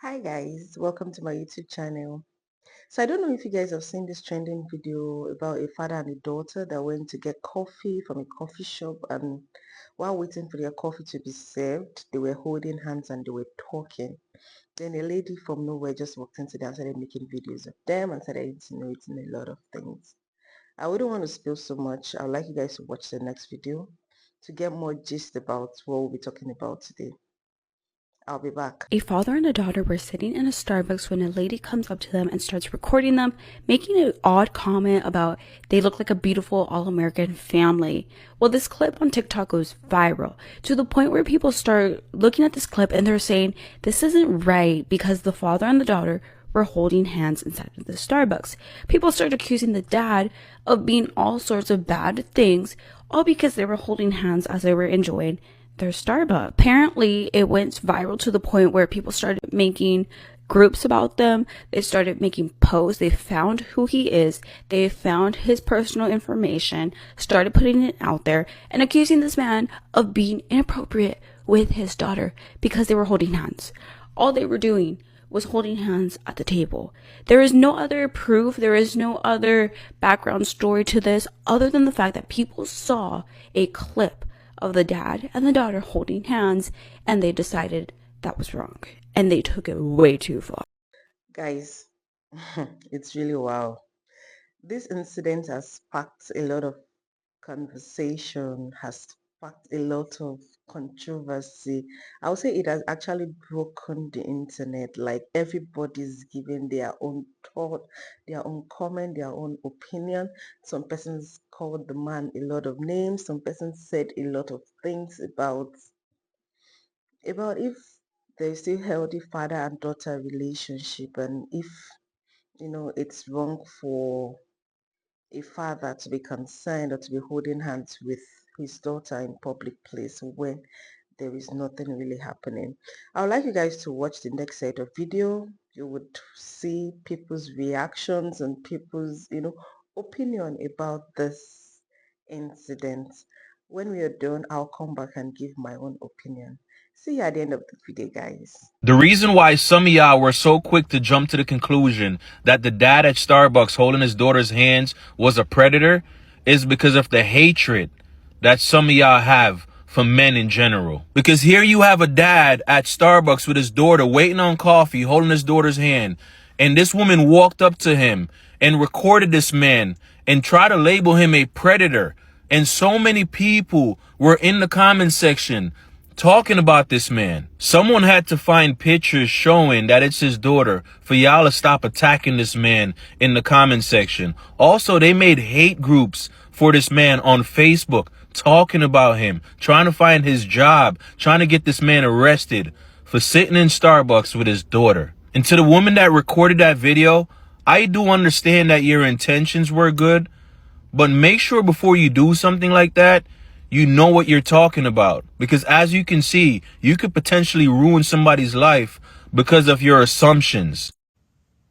Hi guys, welcome to my YouTube channel. So I don't know if you guys have seen this trending video about a father and a daughter that went to get coffee from a coffee shop, and while waiting for their coffee to be served, they were holding hands and they were talking. Then a lady from nowhere just walked into them and started making videos of them and started insinuating a lot of things. I wouldn't want to spill so much. I'd like you guys to watch the next video to get more gist about what we'll be talking about today. I'll be back. A father and a daughter were sitting in a Starbucks when a lady comes up to them and starts recording them, making an odd comment about they look like a beautiful all-American family. Well, this clip on TikTok goes viral to the point where people start looking at this clip and they're saying this isn't right because the father and the daughter were holding hands inside of the Starbucks. People start accusing the dad of being all sorts of bad things, all because they were holding hands as they were enjoying their Starbucks. Apparently, it went viral to the point where people started making groups about them. They started making posts. They found who he is. They found his personal information, started putting it out there and accusing this man of being inappropriate with his daughter because they were holding hands. All they were doing was holding hands at the table. There is no other proof. There is no other background story to this other than the fact that people saw a clip of the dad and the daughter holding hands and they decided that was wrong and they took it way too far. Guys, it's really wow. This incident has sparked a lot of conversation, has sparked a lot of controversy. I would say it has actually broken the internet. Like everybody's giving their own thought, their own comment, their own opinion. Some persons called the man a lot of names. Some persons said a lot of things about if there's still healthy father and daughter relationship, and if it's wrong for a father to be concerned or to be holding hands with his daughter in public place when there is nothing really happening. I would like you guys to watch the next set of video. You would see people's reactions and people's opinion about this incident. When we are done, I'll come back and give my own opinion. See you at the end of the video, guys. The reason why some of y'all were so quick to jump to the conclusion that the dad at Starbucks holding his daughter's hands was a predator is because of the hatred that some of y'all have for men in general. Because here you have a dad at Starbucks with his daughter waiting on coffee, holding his daughter's hand. And this woman walked up to him and recorded this man and tried to label him a predator. And so many people were in the comment section talking about this man. Someone had to find pictures showing that it's his daughter for y'all to stop attacking this man in the comment section. Also, they made hate groups for this man on Facebook, talking about him, trying to find his job, trying to get this man arrested for sitting in Starbucks with his daughter. And to the woman that recorded that video, I do understand that your intentions were good, but make sure before you do something like that, you know what you're talking about. Because as you can see, you could potentially ruin somebody's life because of your assumptions.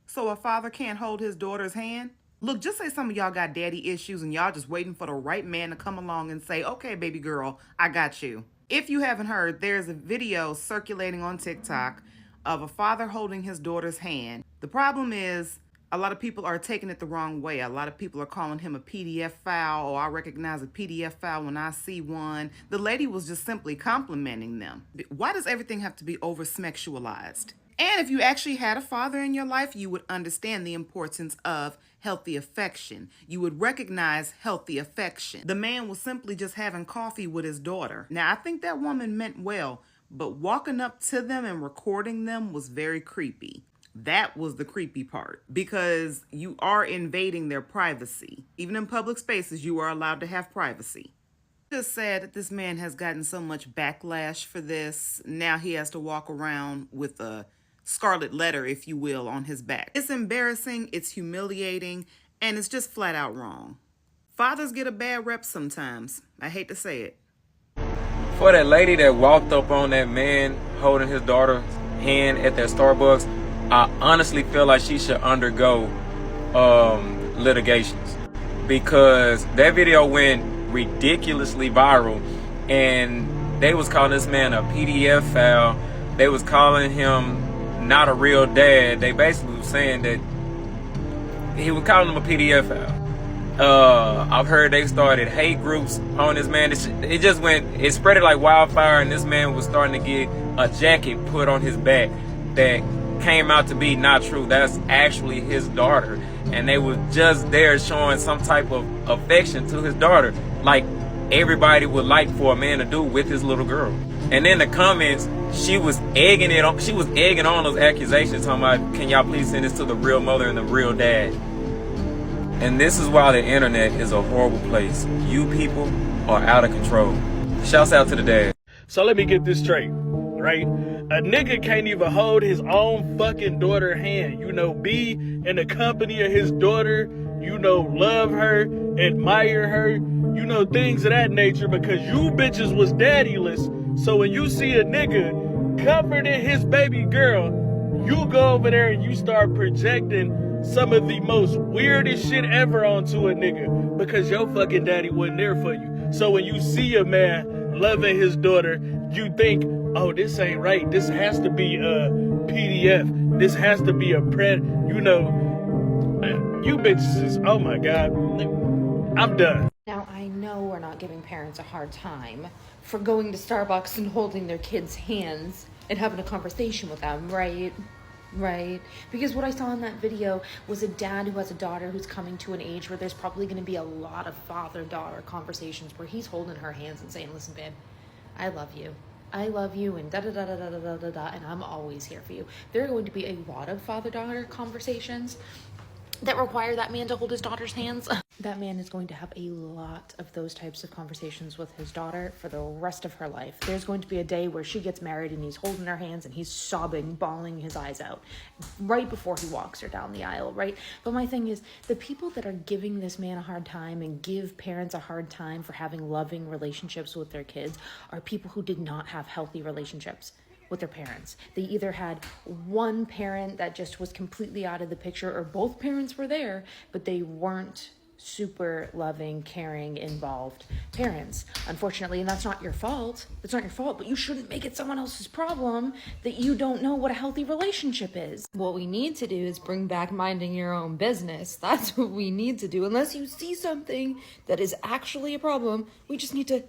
So a father can't hold his daughter's hand? Look, just say some of y'all got daddy issues and y'all just waiting for the right man to come along and say, okay, baby girl, I got you. If you haven't heard, there's a video circulating on TikTok of a father holding his daughter's hand. The problem is a lot of people are taking it the wrong way. A lot of people are calling him a PDF file, or I recognize a PDF file when I see one. The lady was just simply complimenting them. Why does everything have to be over-sexualized? And if you actually had a father in your life, you would understand the importance of healthy affection. You would recognize healthy affection. The man was simply just having coffee with his daughter. Now, I think that woman meant well, but walking up to them and recording them was very creepy. That was the creepy part, because you are invading their privacy. Even in public spaces, you are allowed to have privacy. Just sad that this man has gotten so much backlash for this. Now he has to walk around with a scarlet letter, if you will, on his back. It's embarrassing, it's humiliating, and it's just flat out wrong. Fathers get a bad rep sometimes. I hate to say it. For that lady that walked up on that man holding his daughter's hand at that Starbucks, I honestly feel like she should undergo litigations, because that video went ridiculously viral and they was calling this man a PDF file. They was calling him not a real dad. They basically were saying that he was calling him a PDF file. I've heard they started hate groups on this man. It just went, it spread it like wildfire, and this man was starting to get a jacket put on his back that came out to be not true. That's actually his daughter, and they was just there showing some type of affection to his daughter, like everybody would like for a man to do with his little girl. And in the comments, she was egging it on. She was egging on those accusations, talking about, "Can y'all please send this to the real mother and the real dad?" And this is why the internet is a horrible place. You people are out of control. Shouts out to the dad. So let me get this straight, right? A nigga can't even hold his own fucking daughter hand. Be in the company of his daughter, love her, admire her, things of that nature, because you bitches was daddyless. So when you see a nigga covered in his baby girl, you go over there and you start projecting some of the most weirdest shit ever onto a nigga because your fucking daddy wasn't there for you. So when you see a man loving his daughter, you think, oh, this ain't right. This has to be a PDF. This has to be a you bitches is, oh my God, I'm done. Now, I know we're not giving parents a hard time for going to Starbucks and holding their kids' hands and having a conversation with them, right? Right. Because what I saw in that video was a dad who has a daughter who's coming to an age where there's probably going to be a lot of father-daughter conversations where he's holding her hands and saying, listen, babe, I love you. I love you, and da-da-da-da-da-da-da-da, and I'm always here for you. There are going to be a lot of father-daughter conversations that require that man to hold his daughter's hands. That man is going to have a lot of those types of conversations with his daughter for the rest of her life. There's going to be a day where she gets married and he's holding her hands and he's sobbing, bawling his eyes out right before he walks her down the aisle, right? But my thing is, the people that are giving this man a hard time and give parents a hard time for having loving relationships with their kids are people who did not have healthy relationships with their parents. They either had one parent that just was completely out of the picture, or both parents were there, but they weren't super loving, caring, involved parents, unfortunately. And that's not your fault. It's not your fault, but you shouldn't make it someone else's problem that you don't know what a healthy relationship is. What we need to do is bring back minding your own business. That's what we need to do. Unless you see something that is actually a problem, we just need to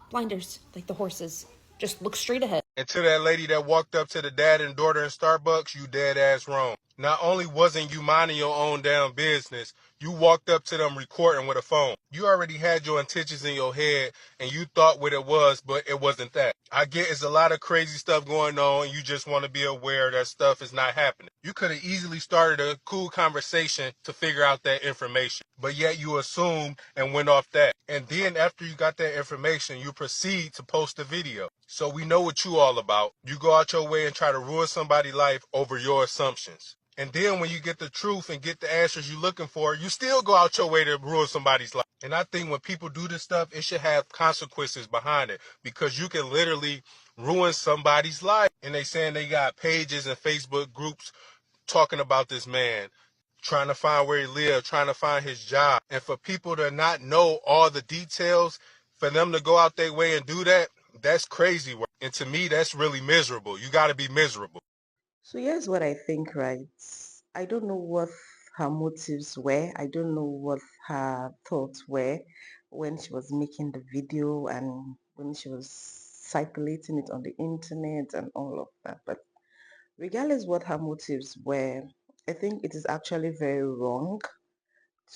blinders, like the horses. Just look straight ahead. And to that lady that walked up to the dad and daughter in Starbucks, you dead ass wrong. Not only wasn't you minding your own damn business, you walked up to them recording with a phone. You already had your intentions in your head and you thought what it was, but it wasn't that. I get it's a lot of crazy stuff going on and you just want to be aware that stuff is not happening. You could have easily started a cool conversation to figure out that information, but yet you assumed and went off that. And then after you got that information, you proceed to post a video. So we know what you all about. You go out your way and try to ruin somebody's life over your assumptions. And then when you get the truth and get the answers you're looking for, you still go out your way to ruin somebody's life. And I think when people do this stuff, it should have consequences behind it, because you can literally ruin somebody's life. And they saying they got pages and Facebook groups talking about this man, trying to find where he lived, trying to find his job. And for people to not know all the details, for them to go out their way and do that, that's crazy work. And to me, that's really miserable. You got to be miserable. So here's what I think, right? I don't know what her motives were. I don't know what her thoughts were when she was making the video and when she was circulating it on the internet and all of that. But regardless what her motives were, I think it is actually very wrong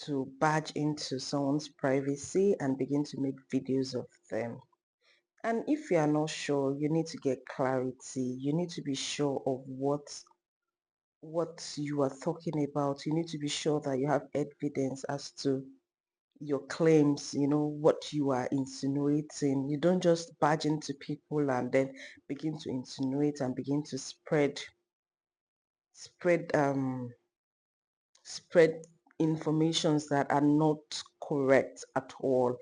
to barge into someone's privacy and begin to make videos of them. And if you are not sure, you need to get clarity. You need to be sure of what you are talking about. You need to be sure that you have evidence as to your claims, what you are insinuating. You don't just barge into people and then begin to insinuate and begin to spread spread informations that are not correct at all.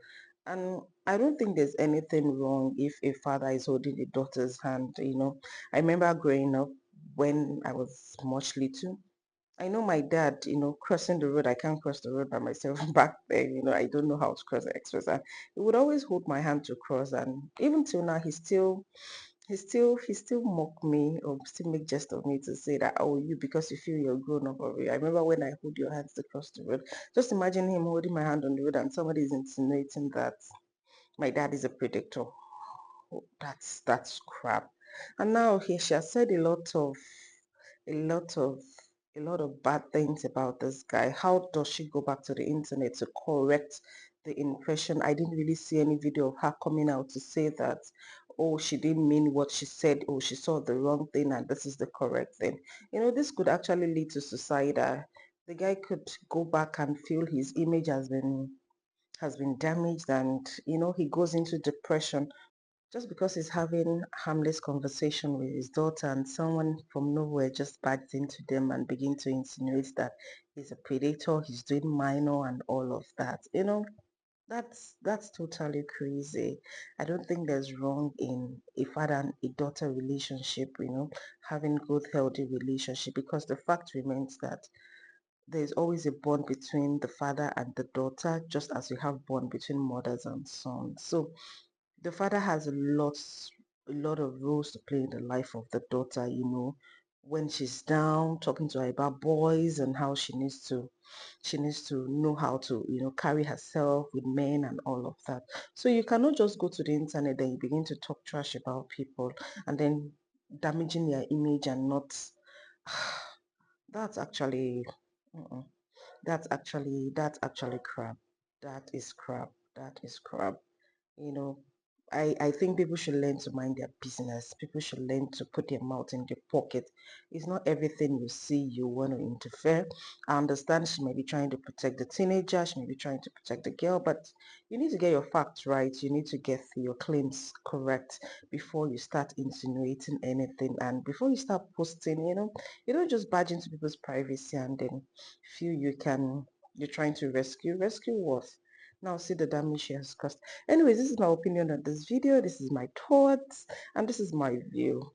And I don't think there's anything wrong if a father is holding a daughter's hand. I remember growing up when I was much little. I know my dad, crossing the road, I can't cross the road by myself back then, I don't know how to cross the express. And he would always hold my hand to cross. And even till now, he still mock me or still make jest of me to say that, oh, you, because you feel you're grown up already. I remember when I hold your hands across the road. Just imagine him holding my hand on the road and somebody is insinuating that my dad is a predator. Oh, that's crap. And now she has said a lot of a lot of bad things about this guy. How does she go back to the internet to correct the impression? I didn't really see any video of her coming out to say that, oh, she didn't mean what she said, oh, she saw the wrong thing and this is the correct thing. This could actually lead to suicide. The guy could go back and feel his image has been damaged, and he goes into depression just because he's having harmless conversation with his daughter, and someone from nowhere just barges into them and begin to insinuate that he's a predator, he's doing minor and all of that. That's totally crazy. I don't think there's wrong in a father and a daughter relationship, having good healthy relationship, because the fact remains that there's always a bond between the father and the daughter, just as you have bond between mothers and sons. So the father has a lot of roles to play in the life of the daughter, when she's down, talking to her about boys and how she needs to know how to, carry herself with men and all of that. So you cannot just go to the internet, then you begin to talk trash about people and then damaging their image and not that's actually uh-uh. That's actually crap. That is crap. That is crap. You know, I think people should learn to mind their business. People should learn to put their mouth in their pocket. It's not everything you see you want to interfere. I understand she may be trying to protect the teenager, she may be trying to protect the girl, but you need to get your facts right. You need to get your claims correct before you start insinuating anything, and before you start posting, you don't just barge into people's privacy and then feel you're trying to rescue what? Now see the damage she has caused. Anyways, this is my opinion on this video. This is my thoughts and this is my view.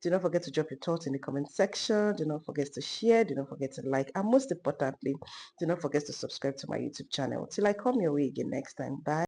Do not forget to drop your thoughts in the comment section. Do not forget to share. Do not forget to like. And most importantly, do not forget to subscribe to my YouTube channel. Till I come your way again next time. Bye.